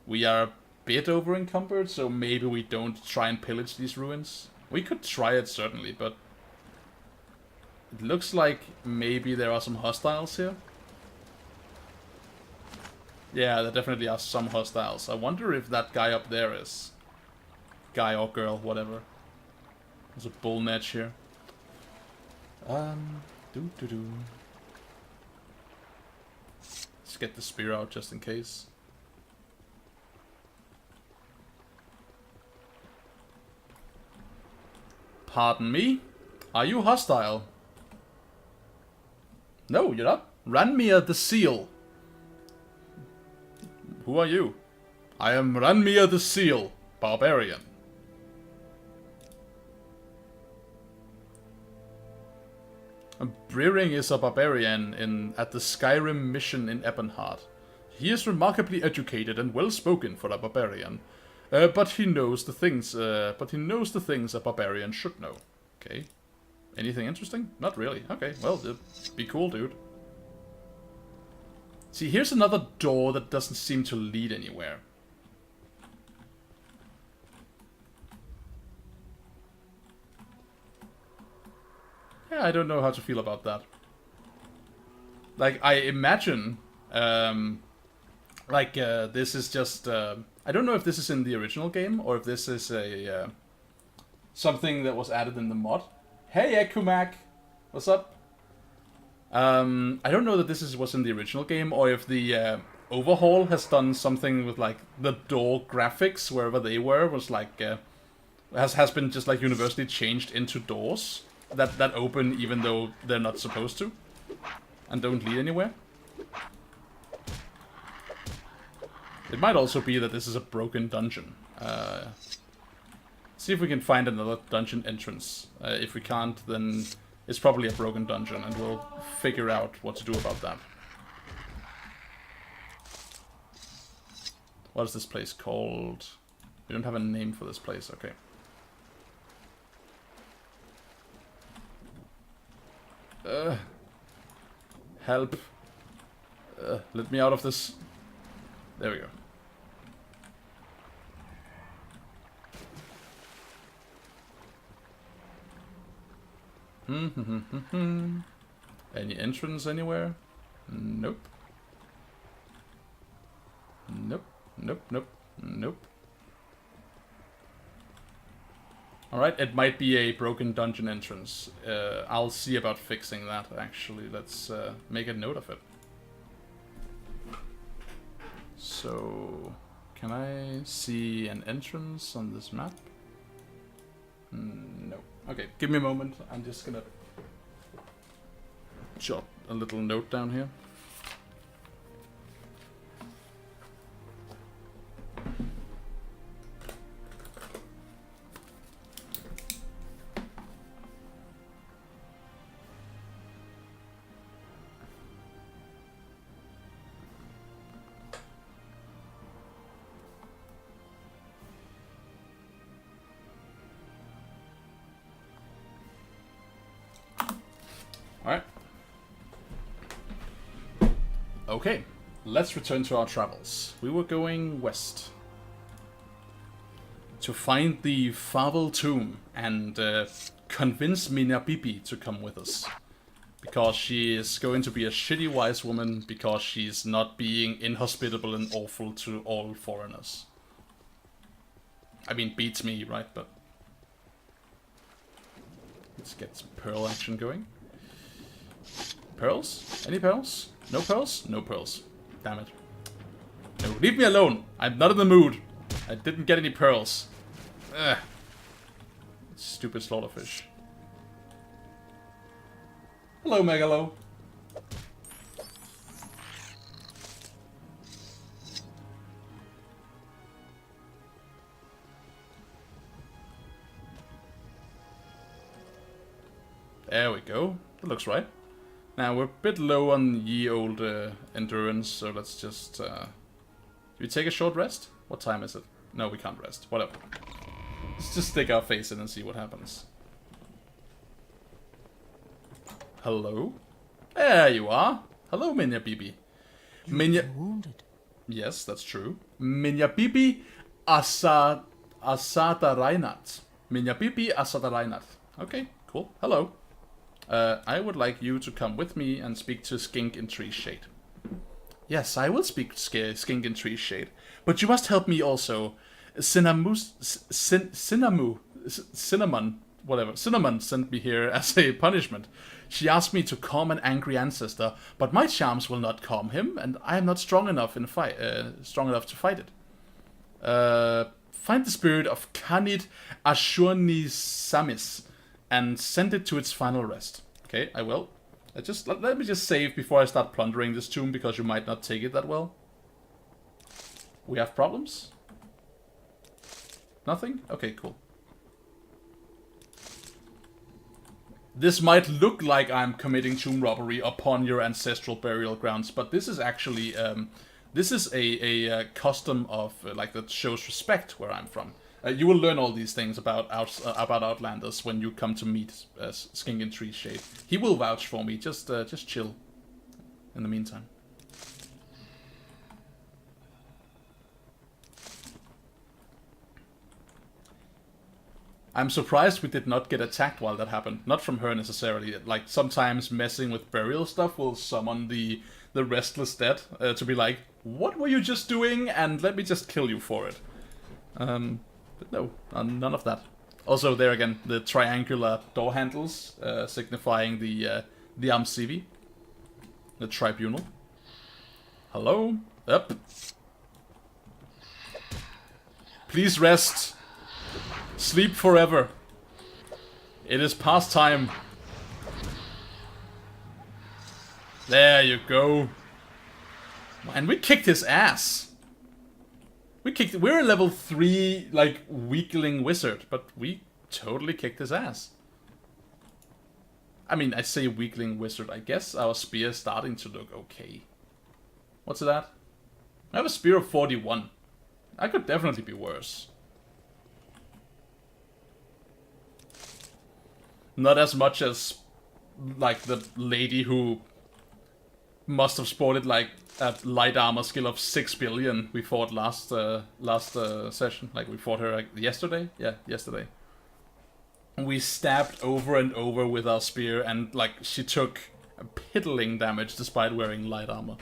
[SPEAKER 1] We are a bit over encumbered, so maybe we don't try and pillage these ruins. We could try it, certainly, but it looks like maybe there are some hostiles here. Yeah, there definitely are some hostiles. I wonder if that guy up there is. Guy or girl, whatever. There's a bull netch here. Let's get the spear out just in case. Pardon me? Are you hostile? No, you're not. Ranmir the Seal. Who are you? I am Ranmir the Seal, barbarian. Breering is a barbarian at the Skyrim mission in Ebonheart. He is remarkably educated and well spoken for a barbarian, but he knows the things. A barbarian should know. Okay. Anything interesting? Not really. Okay. Well, be cool, dude. See, here's another door that doesn't seem to lead anywhere. Yeah, I don't know how to feel about that. Like, I imagine, this is just, I don't know if this is in the original game, or if this is a, something that was added in the mod. Hey, Ekumak! What's up? I don't know that this was in the original game, or if the, Overhaul has done something with, like, the door graphics, wherever they were, was like, has been just, like, universally changed into doors. That open even though they're not supposed to. And don't lead anywhere. It might also be that this is a broken dungeon. See if we can find another dungeon entrance. If we can't, then it's probably a broken dungeon, and we'll figure out what to do about that. What is this place called? We don't have a name for this place, okay. Help. Let me out of this. There we go. Any entrance anywhere? Nope. Nope. Nope. Nope. Nope. Alright, it might be a broken dungeon entrance. I'll see about fixing that, actually. Let's make a note of it. So, can I see an entrance on this map? No. Okay, give me a moment. I'm just gonna jot a little note down here. Alright. Okay, let's return to our travels. We were going west to find the Farvel tomb and convince Mina Bibi to come with us. Because she is going to be a shitty wise woman because she's not being inhospitable and awful to all foreigners. I mean, beats me, right? But let's get some pearl action going. Pearls? Any pearls? No pearls? No pearls. Damn it. No, leave me alone. I'm not in the mood. I didn't get any pearls. Ugh. Stupid slaughterfish. Hello, Megalo. There we go. That looks right. Now, we're a bit low on ye old endurance, so let's just... do we take a short rest? What time is it? No, we can't rest. Whatever. Let's just stick our face in and see what happens. Hello? There you are. Hello, Minya Bibi. Minya...
[SPEAKER 5] Wounded.
[SPEAKER 1] Yes, that's true. Minya Bibi Asada Reinhardt. Minya Bibi Asada Reinhardt. Okay, cool. Hello. I would like you to come with me and speak to Skink in Tree Shade. Yes, I will speak to Skink in Tree Shade. But you must help me also. Cinnamon, whatever. Cinnamon sent me here as a punishment. She asked me to calm an angry ancestor, but my charms will not calm him, and I am not strong enough to fight it. Find the spirit of Kanid Ashurnisamis and send it to its final rest. Okay, I will. Let me just save before I start plundering this tomb, because you might not take it that well. We have problems? Nothing? Okay, cool. This might look like I'm committing tomb robbery upon your ancestral burial grounds, but this is actually this is a custom of like that shows respect where I'm from. You will learn all these things about Outlanders when you come to meet Skink in Tree Shade. He will vouch for me. Just chill. In the meantime. I'm surprised we did not get attacked while that happened. Not from her necessarily. Like, sometimes messing with burial stuff will summon the restless dead to be like, what were you just doing? And let me just kill you for it. But no, none of that. Also, there again, the triangular door handles signifying the Amsivi. The tribunal. Hello? Up. Please rest. Sleep forever. It is past time. There you go. And we kicked his ass. We're a level 3, like, weakling wizard, but we totally kicked his ass. I mean, I say weakling wizard. I guess our spear is starting to look okay. What's it at? I have a spear of 41. I could definitely be worse. Not as much as, like, the lady who must have sported, like, a light armor skill of 6 billion we fought last session. Like, we fought her like, yesterday? Yeah, yesterday. We stabbed over and over with our spear, and, like, she took a piddling damage despite wearing light armor.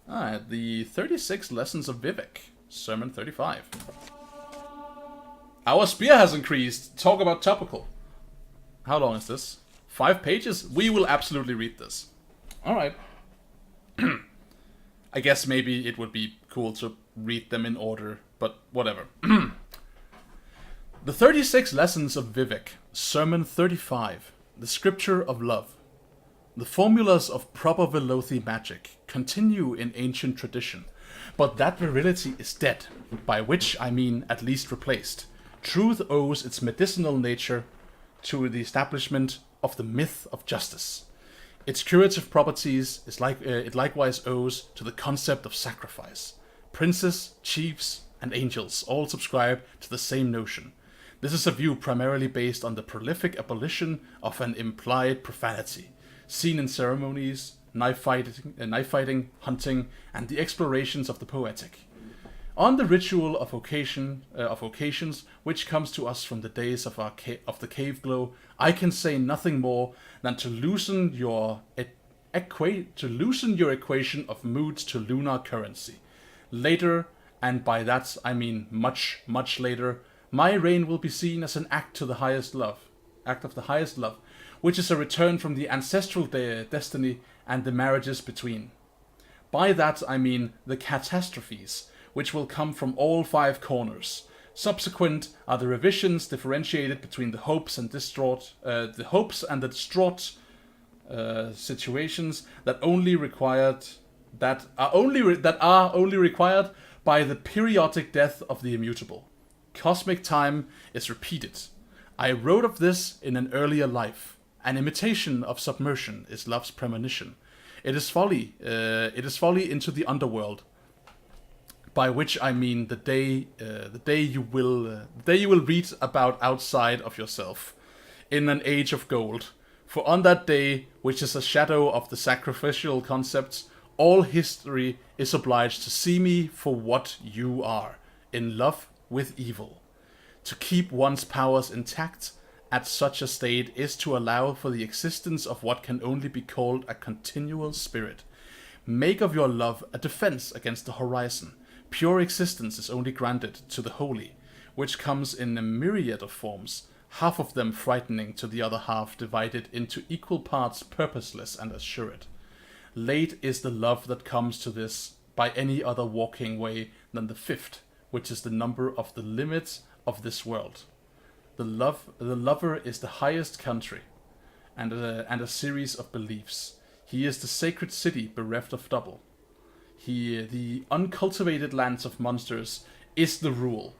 [SPEAKER 1] Alright, the 36 Lessons of Vivek. Sermon 35. Our spear has increased. Talk about topical. How long is this? 5 pages? We will absolutely read this. Alright. I guess maybe it would be cool to read them in order, but whatever. The 36 Lessons of Vivek, Sermon 35, the Scripture of Love. The formulas of proper Velothi magic continue in ancient tradition, but that virility is dead, by which I mean at least replaced. Truth owes its medicinal nature to the establishment of the myth of justice. Its curative properties it likewise owes to the concept of sacrifice. Princes, chiefs, and angels all subscribe to the same notion. This is a view primarily based on the prolific abolition of an implied profanity, seen in ceremonies, knife fighting, hunting, and the explorations of the poetic. On the ritual of occasions, which comes to us from the days of the cave glow, I can say nothing more than to loosen your equation of moods to lunar currency. Later, and by that I mean much, much later, my reign will be seen as an act of the highest love, which is a return from the ancestral destiny and the marriages between. By that I mean the catastrophes, which will come from all 5 corners. Subsequent are the revisions differentiated between the hopes and the distraught situations that are only required by the periodic death of the immutable. Cosmic time is repeated. I wrote of this in an earlier life, An imitation of submersion is love's premonition. It is folly. It is folly into the underworld. By which I mean the day you will read about outside of yourself, in an age of gold. For on that day, which is a shadow of the sacrificial concepts, all history is obliged to see me for what you are, in love with evil. To keep one's powers intact at such a state is to allow for the existence of what can only be called a continual spirit. Make of your love a defense against the horizon. Pure existence is only granted to the holy, which comes in a myriad of forms, half of them frightening to the other half, divided into equal parts purposeless and assured. Late is the love that comes to this by any other walking way than the fifth, which is the number of the limits of this world. The lover is the highest country, and a series of beliefs. He is the sacred city bereft of double. The uncultivated lands of monsters is the rule.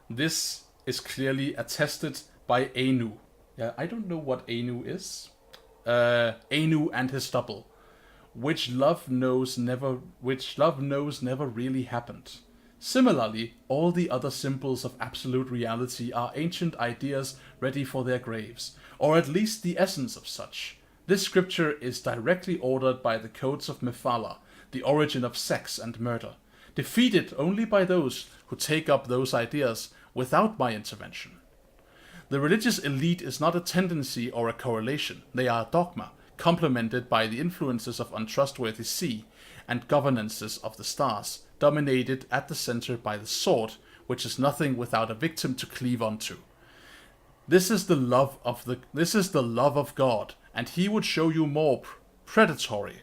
[SPEAKER 1] This is clearly attested by Anu. Yeah, I don't know what Anu is. Anu and his double, which love knows never really happened. Similarly, all the other symbols of absolute reality are ancient ideas ready for their graves, or at least the essence of such. This scripture is directly ordered by the codes of Mephala, the origin of sex and murder, defeated only by those who take up those ideas without my intervention. The religious elite is not a tendency or a correlation, they are a dogma, complemented by the influences of untrustworthy sea and governances of the stars, dominated at the center by the sword, which is nothing without a victim to cleave onto. This is the love of God, and he would show you more predatory,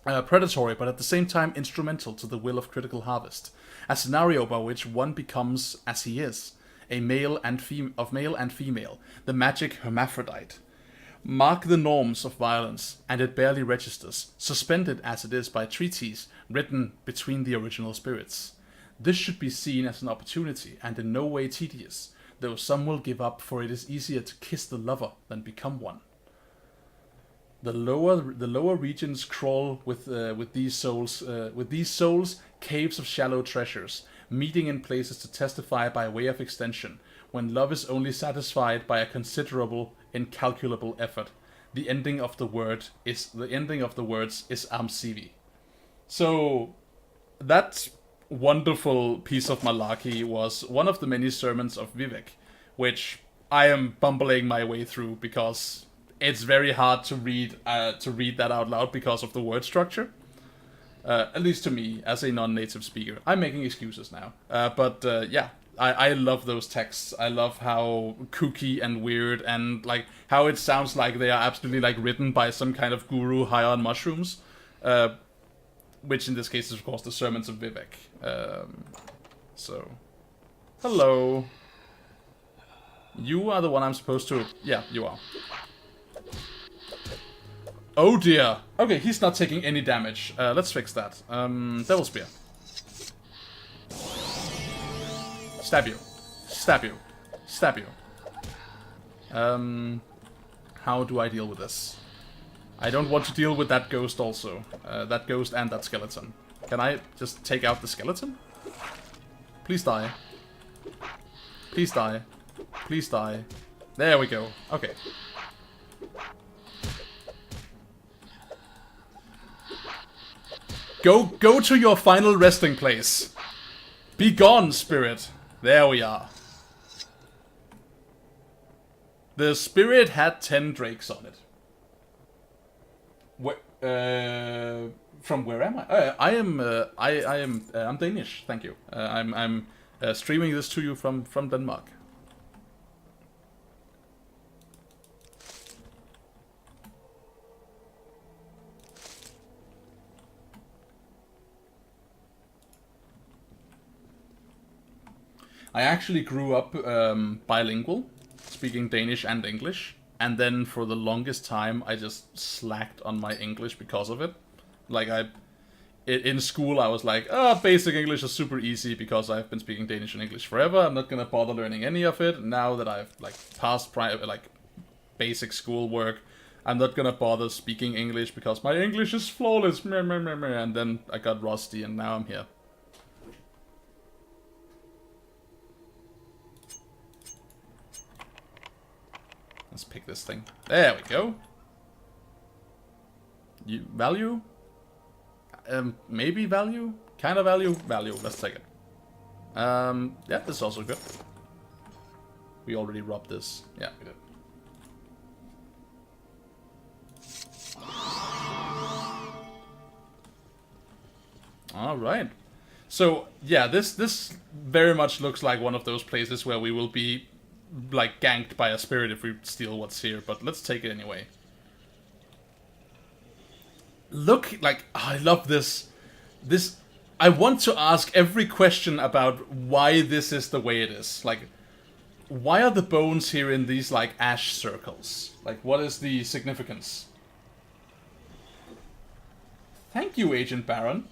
[SPEAKER 1] but at the same time instrumental to the will of critical harvest, a scenario by which one becomes as he is, a male and female, the magic hermaphrodite. Mark the norms of violence, and it barely registers, suspended as it is by treaties written between the original spirits. This should be seen as an opportunity, and in no way tedious, though some will give up, for it is easier to kiss the lover than become one. The lower regions crawl with these souls, caves of shallow treasures, meeting in places to testify by way of extension, when love is only satisfied by a considerable, incalculable effort. The ending of the words is Amsivi. So that wonderful piece of malarkey was one of the many sermons of Vivek, which I am bumbling my way through because it's very hard to read that out loud because of the word structure. At least to me, as a non-native speaker. I'm making excuses now. But I love those texts. I love how kooky and weird, and like how it sounds like they are absolutely like written by some kind of guru high on mushrooms. Which in this case is of course the sermons of Vivek. So, hello. You are the one I'm supposed to... Yeah, you are. Oh dear. Okay, he's not taking any damage. Let's fix that. Devil Spear. Stab you. Stab you. Stab you. How do I deal with this? I don't want to deal with that ghost also. That ghost and that skeleton. Can I just take out the skeleton? Please die. Please die. Please die. There we go. Okay. Go to your final resting place. Be gone, spirit. There we are. The spirit had 10 drakes on it. From where am I? I'm Danish. Thank you. I'm streaming this to you from Denmark. I actually grew up bilingual, speaking Danish and English, and then for the longest time I just slacked on my English because of it. Like in school I was like, oh, basic English is super easy because I've been speaking Danish and English forever. I'm not gonna bother learning any of it. Now that I've like passed basic school work, I'm not gonna bother speaking English because my English is flawless. And then I got rusty and now I'm here. Let's pick this thing. There we go. Value? Maybe value? Kind of value? Value. Let's take it. Yeah, this is also good. We already robbed this. Yeah, we did. Alright. So, yeah, this very much looks like one of those places where we will be, like, ganked by a spirit if we steal what's here, but let's take it anyway. Look, like, oh, I love this. I want to ask every question about why this is the way it is. Like, why are the bones here in these, like, ash circles? Like, what is the significance? Thank you, Agent Baron.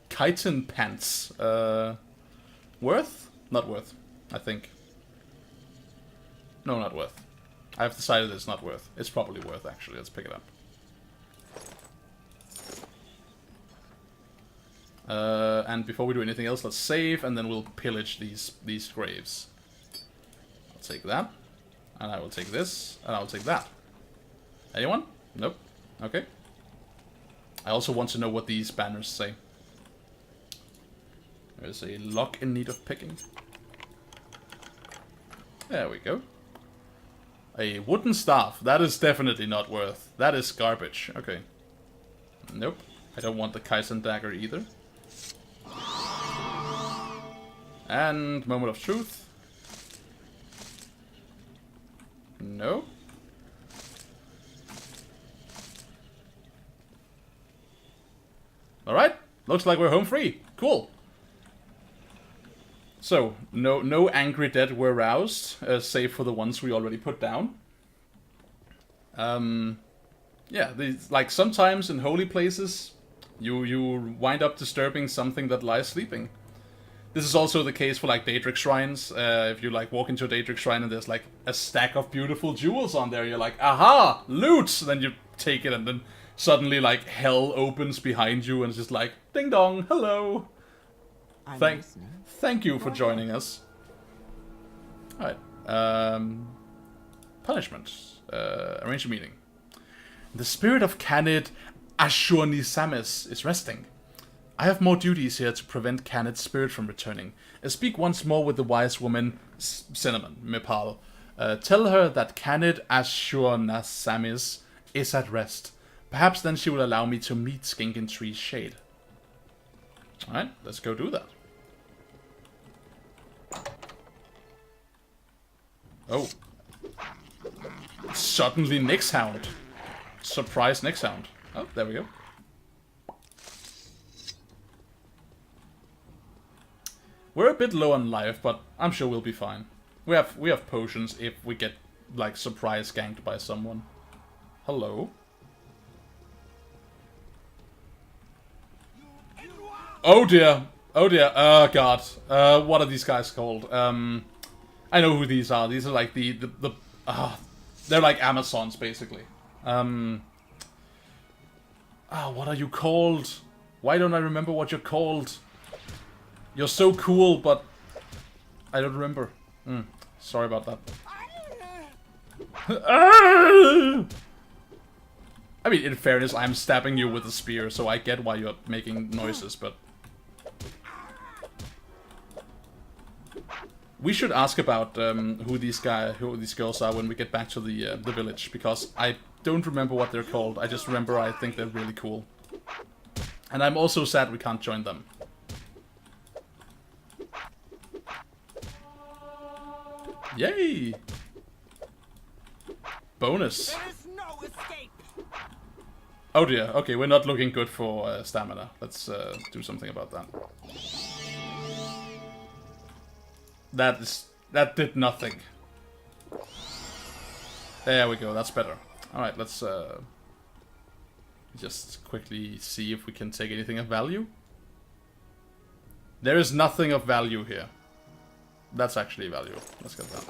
[SPEAKER 1] Chitin pants. Worth? Not worth, I think. No, not worth. I've decided it's not worth. It's probably worth, actually. Let's pick it up. And before we do anything else, let's save, and then we'll pillage these graves. I'll take that. And I will take this. And I will take that. Anyone? Nope. Okay. I also want to know what these banners say. There's a lock in need of picking. There we go. A wooden staff. That is definitely not worth. That is garbage. Okay. Nope. I don't want the Kaizen dagger either. And moment of truth. No. Alright. Looks like we're home free. Cool. So, no angry dead were roused, save for the ones we already put down. Yeah, like sometimes in holy places, you wind up disturbing something that lies sleeping. This is also the case for like Daedric shrines. If you like walk into a Daedric shrine and there's like a stack of beautiful jewels on there, you're like, aha, loot! Then you take it and then suddenly like hell opens behind you and it's just like, ding dong, hello! Thank you for joining us. Alright. Punishment. Arrange a meeting. The spirit of Canid Ashurnisamis is resting. I have more duties here to prevent Canid's spirit from returning. Speak once more with the wise woman, Cinnamon, Mipal. Tell her that Canid Ashurnisamis is at rest. Perhaps then she will allow me to meet Skink in Tree's shade. Alright, let's go do that. Oh. Suddenly Nyx Hound. Surprise Nyx Hound. Oh, there we go. We're a bit low on life, but I'm sure we'll be fine. We have potions if we get, like, surprise ganked by someone. Hello? Oh dear. Oh dear. Oh god. What are these guys called? I know who these are. These are like they're like Amazons, basically. What are you called? Why don't I remember what you're called? You're so cool, but I don't remember. Sorry about that. I mean, in fairness, I'm stabbing you with a spear, so I get why you're making noises, but... We should ask about who these girls are when we get back to the village, because I don't remember what they're called. I just remember I think they're really cool. And I'm also sad we can't join them. Yay! Bonus.
[SPEAKER 5] There is no escape.
[SPEAKER 1] Oh dear, okay, we're not looking good for stamina. Let's do something about that. That is That did nothing. There we go, that's better. Alright, let's just quickly see if we can take anything of value. There is nothing of value here. That's actually value. Let's get that.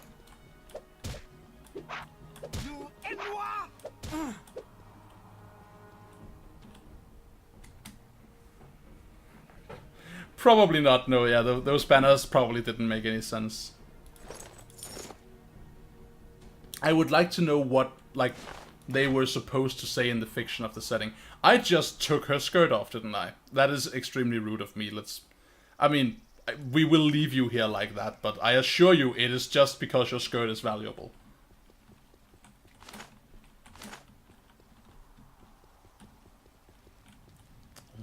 [SPEAKER 1] Probably not, no, yeah, those banners probably didn't make any sense. I would like to know what, like, they were supposed to say in the fiction of the setting. I just took her skirt off, didn't I? That is extremely rude of me, I mean, we will leave you here like that, but I assure you it is just because your skirt is valuable.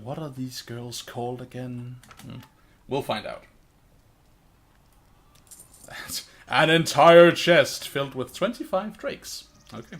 [SPEAKER 1] What are these girls called again? We'll find out. An entire chest filled with 25 drakes. Okay.